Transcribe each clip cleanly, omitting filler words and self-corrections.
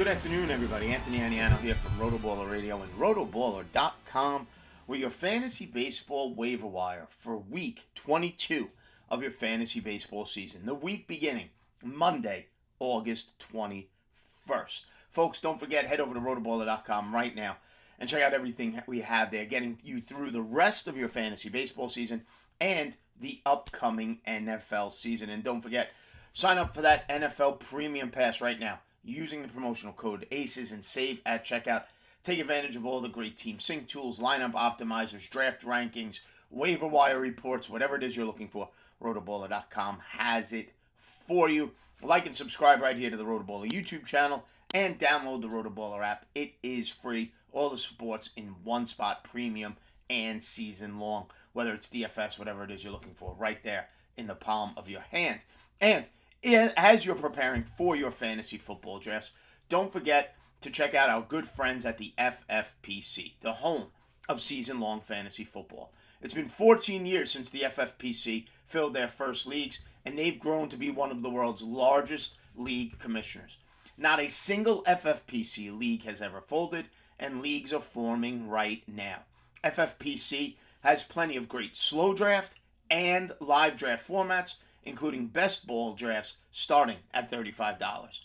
Good afternoon, everybody. Anthony Aniano here from RotoBaller Radio and rotoballer.com with your fantasy baseball waiver wire for week 22 of your fantasy baseball season. The week beginning Monday, August 21st. Folks, don't forget, head over to rotoballer.com right now and check out everything that we have there, getting you through the rest of your fantasy baseball season and the upcoming NFL season. And don't forget, sign up for that NFL Premium Pass right now using the promotional code ACES and save at checkout. Take advantage of all the great team sync tools, lineup optimizers, draft rankings, waiver wire reports, whatever it is you're looking for. rotoballer.com has it for you. Like and subscribe right here to the RotoBaller YouTube channel and download the RotoBaller app. It is free. All the sports in one spot, premium and season long. Whether it's DFS, whatever it is you're looking for, right there in the palm of your hand. And as you're preparing for your fantasy football drafts, don't forget to check out our good friends at the FFPC, the home of season-long fantasy football. It's been 14 years since the FFPC filled their first leagues, and they've grown to be one of the world's largest league commissioners. Not a single FFPC league has ever folded, and leagues are forming right now. FFPC has plenty of great slow draft and live draft formats, including best ball drafts starting at $35.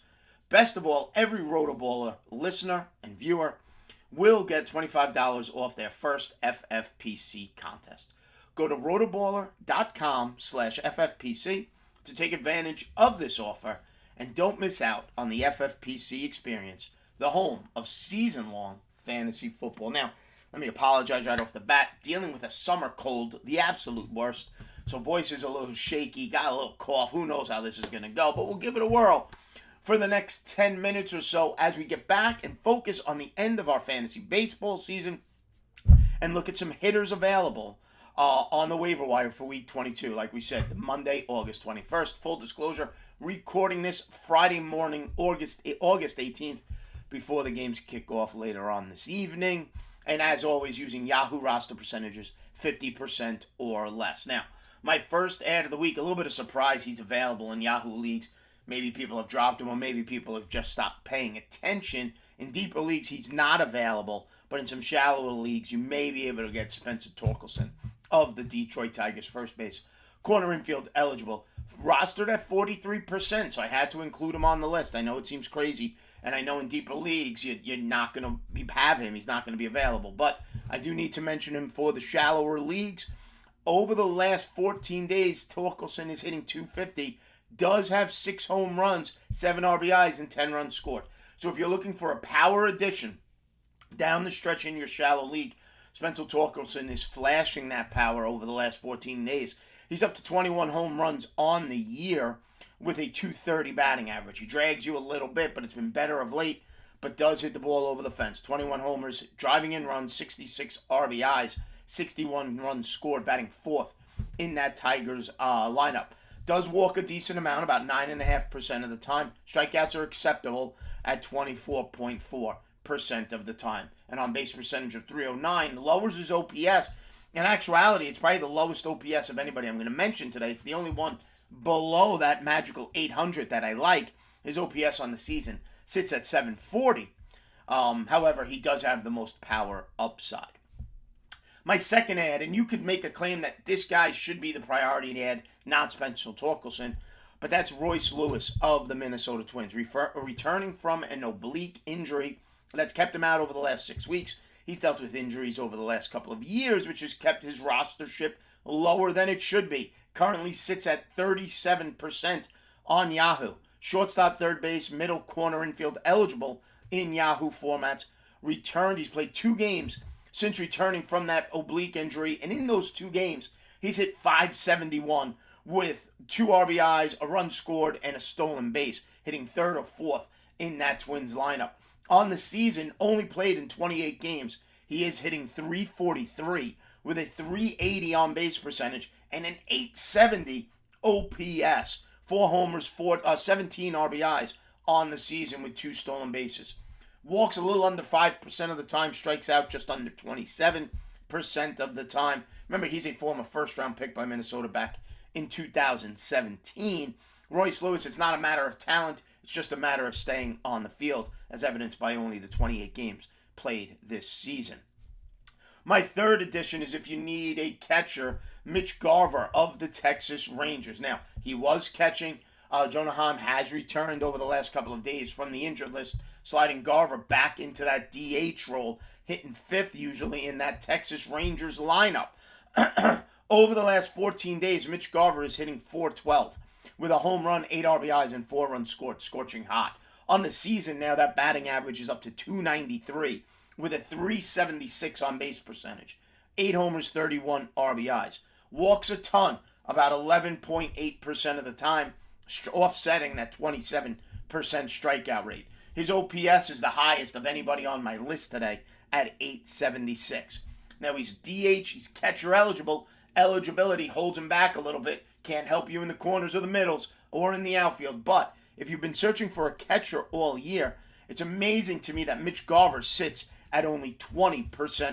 Best of all, every RotoBaller listener and viewer will get $25 off their first FFPC contest. Go to rotoballer.com/FFPC to take advantage of this offer, and don't miss out on the FFPC experience, the home of season-long fantasy football. Now, let me apologize right off the bat. Dealing with a summer cold, the absolute worst. So voice is a little shaky, got a little cough. Who knows how this is going to go, but we'll give it a whirl for the next 10 minutes or so as we get back and focus on the end of our fantasy baseball season and look at some hitters available on the waiver wire for week 22. Like we said, the Monday, August 21st. Full disclosure, recording this Friday morning, August 18th, before the games kick off later on this evening. And as always, using Yahoo roster percentages, 50% or less. Now, my first ad of the week, a little bit of surprise, he's available in Yahoo leagues. Maybe people have dropped him, or maybe people have just stopped paying attention. In deeper leagues, he's not available, but in some shallower leagues, you may be able to get Spencer Torkelson of the Detroit Tigers, first base, corner infield eligible, rostered at 43%, so I had to include him on the list. I know it seems crazy, and I know in deeper leagues, you're not going to have him. He's not going to be available, but I do need to mention him for the shallower leagues. Over the last 14 days, Torkelson is hitting .250, does have 6 home runs, 7 RBIs, and 10 runs scored. So if you're looking for a power addition down the stretch in your shallow league, Spencer Torkelson is flashing that power over the last 14 days. He's up to 21 home runs on the year with a .230 batting average. He drags you a little bit, but it's been better of late, but does hit the ball over the fence. 21 homers, driving in runs, 66 RBIs, 61 runs scored, batting fourth in that Tigers lineup. Does walk a decent amount, about 9.5% of the time. Strikeouts are acceptable at 24.4% of the time. And on base percentage of .309, lowers his OPS. In actuality, it's probably the lowest OPS of anybody I'm going to mention today. It's the only one below that magical 800 that I like. His OPS on the season sits at 740. However, he does have the most power upside. My second ad, and you could make a claim that this guy should be the priority ad, not Spencer Torkelson, but that's Royce Lewis of the Minnesota Twins, returning from an oblique injury that's kept him out over the last 6 weeks. He's dealt with injuries over the last couple of years, which has kept his rostership lower than it should be. Currently sits at 37% on Yahoo. Shortstop, third base, middle, corner, infield eligible in Yahoo formats. Returned, he's played 2 games since returning from that oblique injury, and in those 2 games, he's hit .571 with 2 RBIs, a run scored, and a stolen base, hitting third or fourth in that Twins lineup. On the season, only played in 28 games, he is hitting .343 with a .380 on base percentage and an .870 OPS. 4 homers, 17 RBIs on the season with 2 stolen bases. Walks a little under 5% of the time, strikes out just under 27% of the time. Remember, he's a former first-round pick by Minnesota back in 2017. Royce Lewis, it's not a matter of talent. It's just a matter of staying on the field, as evidenced by only the 28 games played this season. My third addition is if you need a catcher, Mitch Garver of the Texas Rangers. Now, he was catching. Jonah Heim has returned over the last couple of days from the injured list, sliding Garver back into that DH role, hitting fifth usually in that Texas Rangers lineup. Over the last 14 days, Mitch Garver is hitting .412 with a home run, 8 RBIs, and 4 runs scored, scorching hot. On the season now, that batting average is up to .293 with a .376 on base percentage. 8 homers, 31 RBIs. Walks a ton, about 11.8% of the time, offsetting that 27% strikeout rate. His OPS is the highest of anybody on my list today at .876. Now he's DH, he's catcher eligible. Eligibility holds him back a little bit. Can't help you in the corners or the middles or in the outfield. But if you've been searching for a catcher all year, it's amazing to me that Mitch Garver sits at only 20%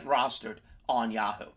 rostered on Yahoo.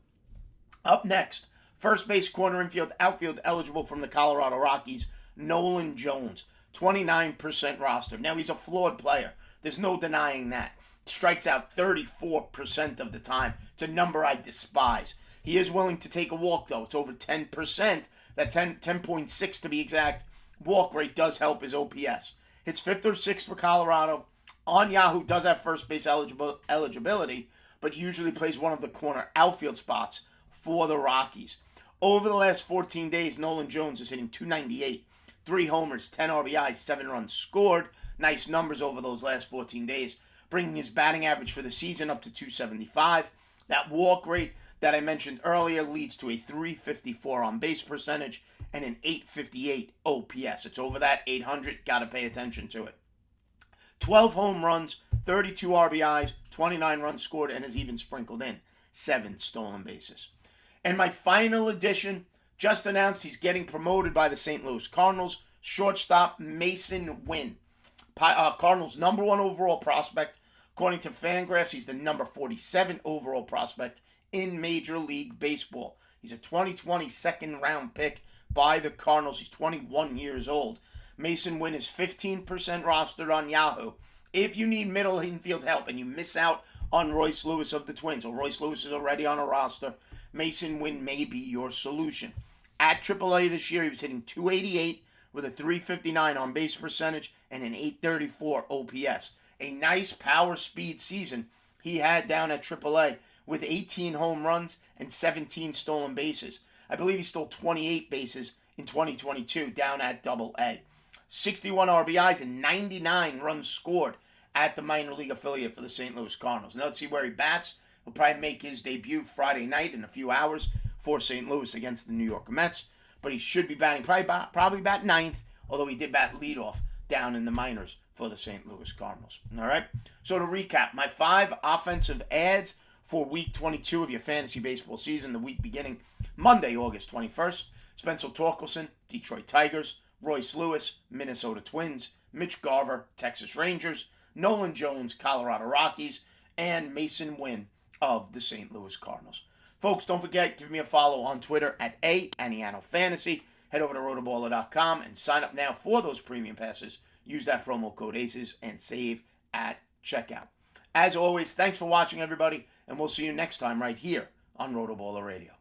Up next, first base, corner, infield, outfield eligible from the Colorado Rockies, Nolan Jones, 29% rostered. Now he's a flawed player. There's no denying that. Strikes out 34% of the time. It's a number I despise. He is willing to take a walk, though. It's over 10%. That 10.6 to be exact. Walk rate does help his OPS. Hits 5th or 6th for Colorado. On Yahoo does have first base eligibility, but usually plays one of the corner outfield spots for the Rockies. Over the last 14 days, Nolan Jones is hitting .298. 3 homers, 10 RBIs, 7 runs scored. Nice numbers over those last 14 days, bringing his batting average for the season up to .275. That walk rate that I mentioned earlier leads to a .354 on base percentage and an .858 OPS. It's over that 800. Got to pay attention to it. 12 home runs, 32 RBIs, 29 runs scored, and has even sprinkled in 7 stolen bases. And my final addition, just announced he's getting promoted by the St. Louis Cardinals, shortstop Mason Wynn. Cardinals' number 1 overall prospect. According to Fangraphs, he's the number 47 overall prospect in Major League Baseball. He's a 2020 second-round pick by the Cardinals. He's 21 years old. Mason Wynn is 15% rostered on Yahoo. If you need middle infield help and you miss out on Royce Lewis of the Twins, or Royce Lewis is already on a roster, Mason Wynn may be your solution. At AAA this year, he was hitting .288 with a .359 on base percentage and an .834 OPS. A nice power speed season he had down at AAA with 18 home runs and 17 stolen bases. I believe he stole 28 bases in 2022 down at AA. 61 RBIs and 99 runs scored at the minor league affiliate for the St. Louis Cardinals. Now let's see where he bats. He'll probably make his debut Friday night in a few hours for St. Louis against the New York Mets. But he should be batting probably bat ninth, although he did bat leadoff down in the minors for the St. Louis Cardinals. All right. So to recap, my 5 offensive ads for Week 22 of your fantasy baseball season, the week beginning Monday, August 21st. Spencer Torkelson, Detroit Tigers. Royce Lewis, Minnesota Twins. Mitch Garver, Texas Rangers. Nolan Jones, Colorado Rockies. And Mason Wynn of the St. Louis Cardinals. Folks, don't forget, give me a follow on Twitter at Aniano Fantasy. Head over to rotoballer.com and sign up now for those premium passes. Use that promo code ACES and save at checkout. As always, thanks for watching, everybody, and we'll see you next time right here on RotoBaller Radio.